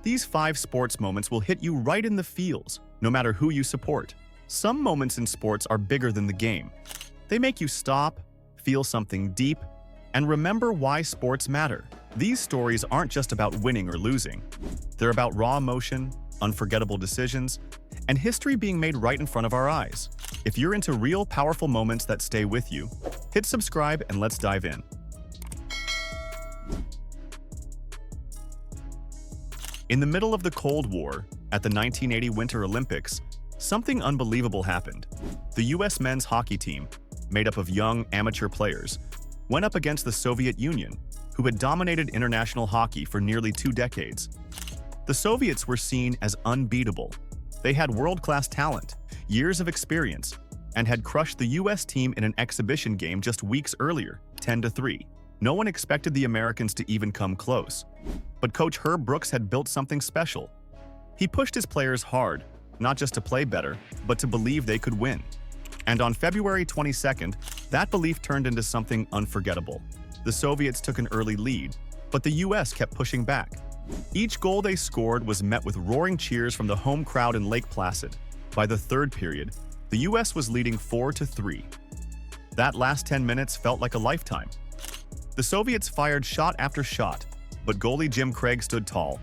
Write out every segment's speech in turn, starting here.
These 5 sports moments will hit you right in the feels, no matter who you support. Some moments in sports are bigger than the game. They make you stop, feel something deep, and remember why sports matter. These stories aren't just about winning or losing. They're about raw emotion, unforgettable decisions, and history being made right in front of our eyes. If you're into real, powerful moments that stay with you, hit subscribe and let's dive in. In the middle of the Cold War, at the 1980 Winter Olympics, something unbelievable happened. The U.S. men's hockey team, made up of young, amateur players, went up against the Soviet Union, who had dominated international hockey for nearly 2 decades. The Soviets were seen as unbeatable. They had world-class talent, years of experience, and had crushed the U.S. team in an exhibition game just weeks earlier, 10-3. No one expected the Americans to even come close. But Coach Herb Brooks had built something special. He pushed his players hard, not just to play better, but to believe they could win. And on February 22nd, that belief turned into something unforgettable. The Soviets took an early lead, but the U.S. kept pushing back. Each goal they scored was met with roaring cheers from the home crowd in Lake Placid. By the 3rd period, the U.S. was leading 4-3. That last 10 minutes felt like a lifetime. The Soviets fired shot after shot, but goalie Jim Craig stood tall.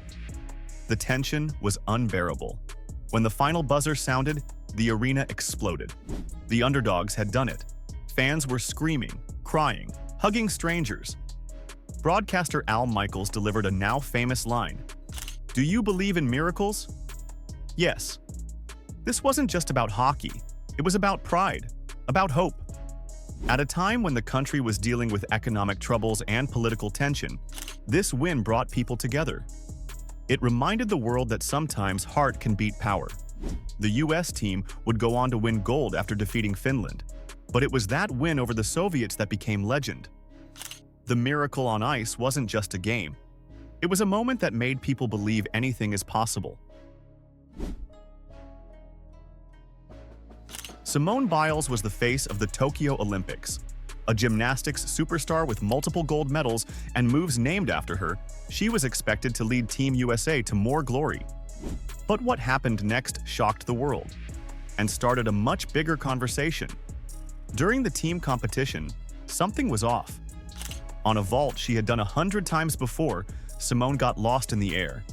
The tension was unbearable. When the final buzzer sounded, the arena exploded. The underdogs had done it. Fans were screaming, crying, hugging strangers. Broadcaster Al Michaels delivered a now-famous line. "Do you believe in miracles?" Yes. This wasn't just about hockey. It was about pride, about hope. At a time when the country was dealing with economic troubles and political tension, this win brought people together. It reminded the world that sometimes heart can beat power. The U.S. team would go on to win gold after defeating Finland, but it was that win over the Soviets that became legend. The miracle on ice wasn't just a game. It was a moment that made people believe anything is possible. Simone Biles was the face of the Tokyo Olympics. A gymnastics superstar with multiple gold medals and moves named after her, she was expected to lead Team USA to more glory. But what happened next shocked the world and started a much bigger conversation. During the team competition, something was off. On a vault she had done 100 times before, Simone got lost in the air.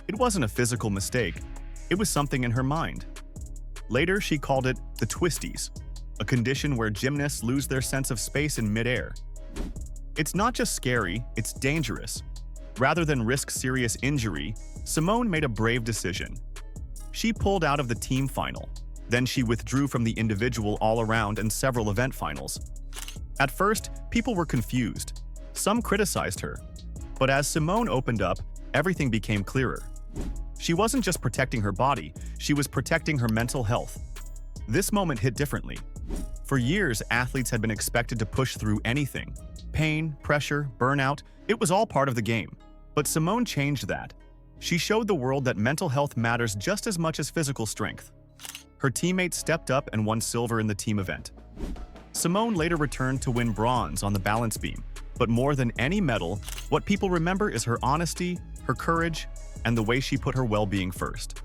It wasn't a physical mistake, it was something in her mind. Later, she called it the twisties, a condition where gymnasts lose their sense of space in midair. It's not just scary, it's dangerous. Rather than risk serious injury, Simone made a brave decision. She pulled out of the team final. Then she withdrew from the individual all-around and several event finals. At first, people were confused. Some criticized her. But as Simone opened up, everything became clearer. She wasn't just protecting her body, she was protecting her mental health. This moment hit differently. For years, athletes had been expected to push through anything. Pain, pressure, burnout, it was all part of the game. But Simone changed that. She showed the world that mental health matters just as much as physical strength. Her teammates stepped up and won silver in the team event. Simone later returned to win bronze on the balance beam. But more than any medal, what people remember is her honesty, her courage, and the way she put her well-being first.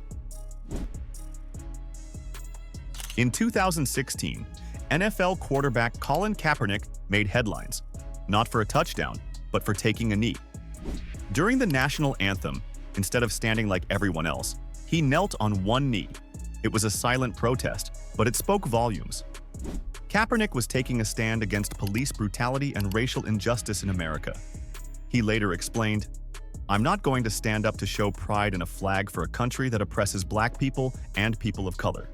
In 2016, NFL quarterback Colin Kaepernick made headlines, not for a touchdown, but for taking a knee. During the national anthem, instead of standing like everyone else, he knelt on one knee. It was a silent protest, but it spoke volumes. Kaepernick was taking a stand against police brutality and racial injustice in America. He later explained, "I'm not going to stand up to show pride in a flag for a country that oppresses black people and people of color."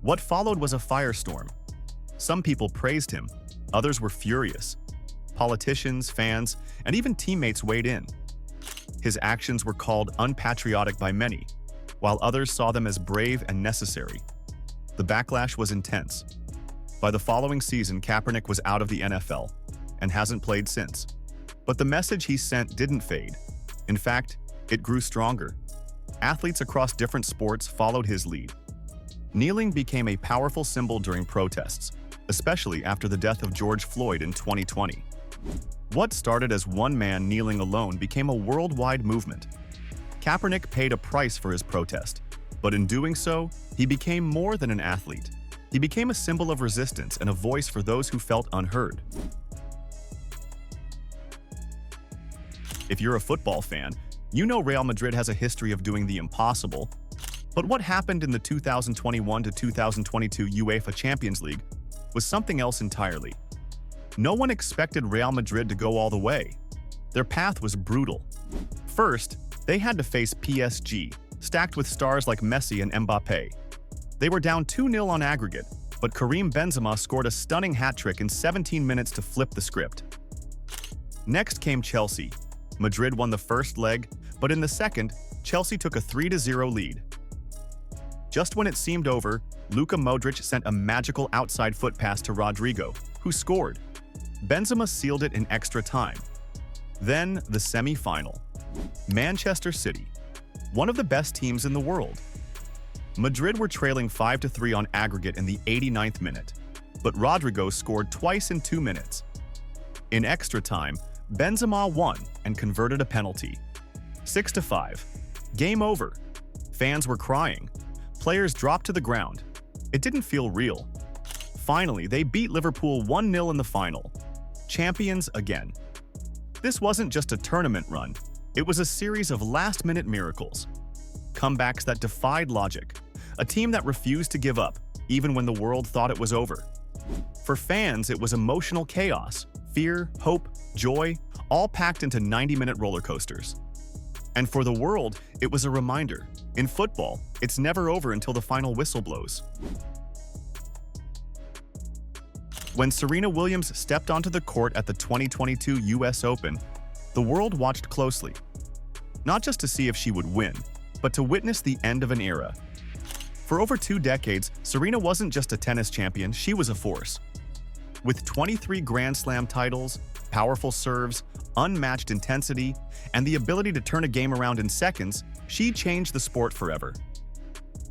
What followed was a firestorm. Some people praised him, others were furious. Politicians, fans, and even teammates weighed in. His actions were called unpatriotic by many, while others saw them as brave and necessary. The backlash was intense. By the following season, Kaepernick was out of the NFL and hasn't played since. But the message he sent didn't fade. In fact, it grew stronger. Athletes across different sports followed his lead. Kneeling became a powerful symbol during protests, especially after the death of George Floyd in 2020. What started as one man kneeling alone became a worldwide movement. Kaepernick paid a price for his protest, but in doing so, he became more than an athlete. He became a symbol of resistance and a voice for those who felt unheard. If you're a football fan, you know Real Madrid has a history of doing the impossible. But what happened in the 2021 to 2022 UEFA Champions League was something else entirely. No one expected Real Madrid to go all the way. Their path was brutal. First, they had to face PSG, stacked with stars like Messi and Mbappe. They were down 2-0 on aggregate, but Karim Benzema scored a stunning hat-trick in 17 minutes to flip the script. Next came Chelsea. Madrid won the first leg, but in the second, Chelsea took a 3-0 lead. Just when it seemed over, Luka Modric sent a magical outside foot pass to Rodrigo, who scored. Benzema sealed it in extra time. Then, the semi-final. Manchester City, one of the best teams in the world. Madrid were trailing 5-3 on aggregate in the 89th minute, but Rodrigo scored twice in 2 minutes. In extra time, Benzema won and converted a penalty. 6-5. Game over. Fans were crying. Players dropped to the ground. It didn't feel real. Finally, they beat Liverpool 1-0 in the final. Champions again. This wasn't just a tournament run. It was a series of last-minute miracles. Comebacks that defied logic. A team that refused to give up, even when the world thought it was over. For fans, it was emotional chaos. Fear, hope, joy, all packed into 90-minute roller coasters. And for the world, it was a reminder. In football, it's never over until the final whistle blows. When Serena Williams stepped onto the court at the 2022 US Open, the world watched closely. Not just to see if she would win, but to witness the end of an era. For over 2 decades, Serena wasn't just a tennis champion, she was a force. With 23 Grand Slam titles, powerful serves, unmatched intensity, and the ability to turn a game around in seconds, she changed the sport forever.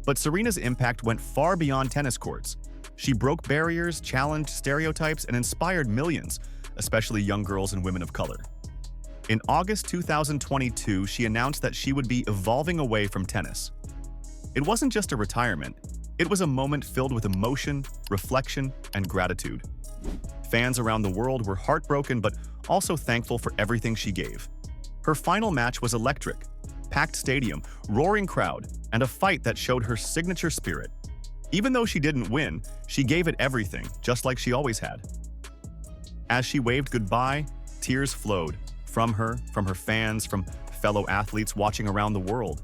But Serena's impact went far beyond tennis courts. She broke barriers, challenged stereotypes, and inspired millions, especially young girls and women of color. In August 2022, she announced that she would be evolving away from tennis. It wasn't just a retirement, it was a moment filled with emotion, reflection, and gratitude. Fans around the world were heartbroken but also thankful for everything she gave. Her final match was electric. Packed stadium, roaring crowd, and a fight that showed her signature spirit. Even though she didn't win, she gave it everything, just like she always had. As she waved goodbye, tears flowed from her fans, from fellow athletes watching around the world.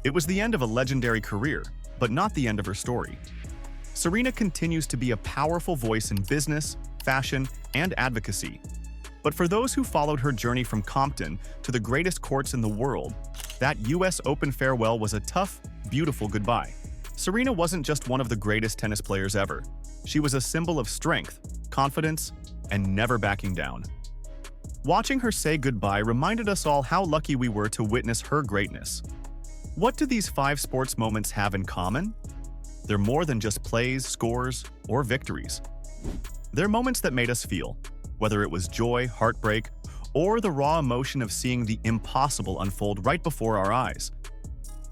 It was the end of a legendary career, but not the end of her story. Serena continues to be a powerful voice in business, fashion, and advocacy. But for those who followed her journey from Compton to the greatest courts in the world, that US Open farewell was a tough, beautiful goodbye. Serena wasn't just one of the greatest tennis players ever. She was a symbol of strength, confidence, and never backing down. Watching her say goodbye reminded us all how lucky we were to witness her greatness. What do these 5 sports moments have in common? They're more than just plays, scores, or victories. They're moments that made us feel, whether it was joy, heartbreak, or the raw emotion of seeing the impossible unfold right before our eyes.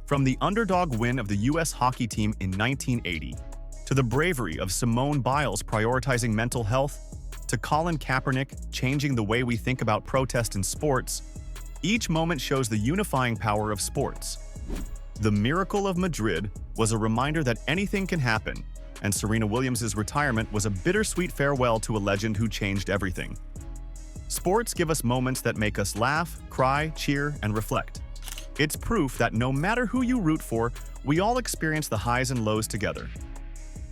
From the underdog win of the US hockey team in 1980, to the bravery of Simone Biles prioritizing mental health, to Colin Kaepernick changing the way we think about protest in sports, each moment shows the unifying power of sports. The miracle of Madrid was a reminder that anything can happen, and Serena Williams' retirement was a bittersweet farewell to a legend who changed everything. Sports give us moments that make us laugh, cry, cheer, and reflect. It's proof that no matter who you root for, we all experience the highs and lows together.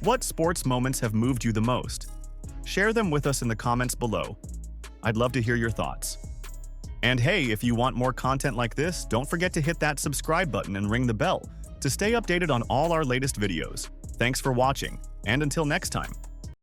What sports moments have moved you the most? Share them with us in the comments below. I'd love to hear your thoughts. And hey, if you want more content like this, don't forget to hit that subscribe button and ring the bell to stay updated on all our latest videos. Thanks for watching, and until next time.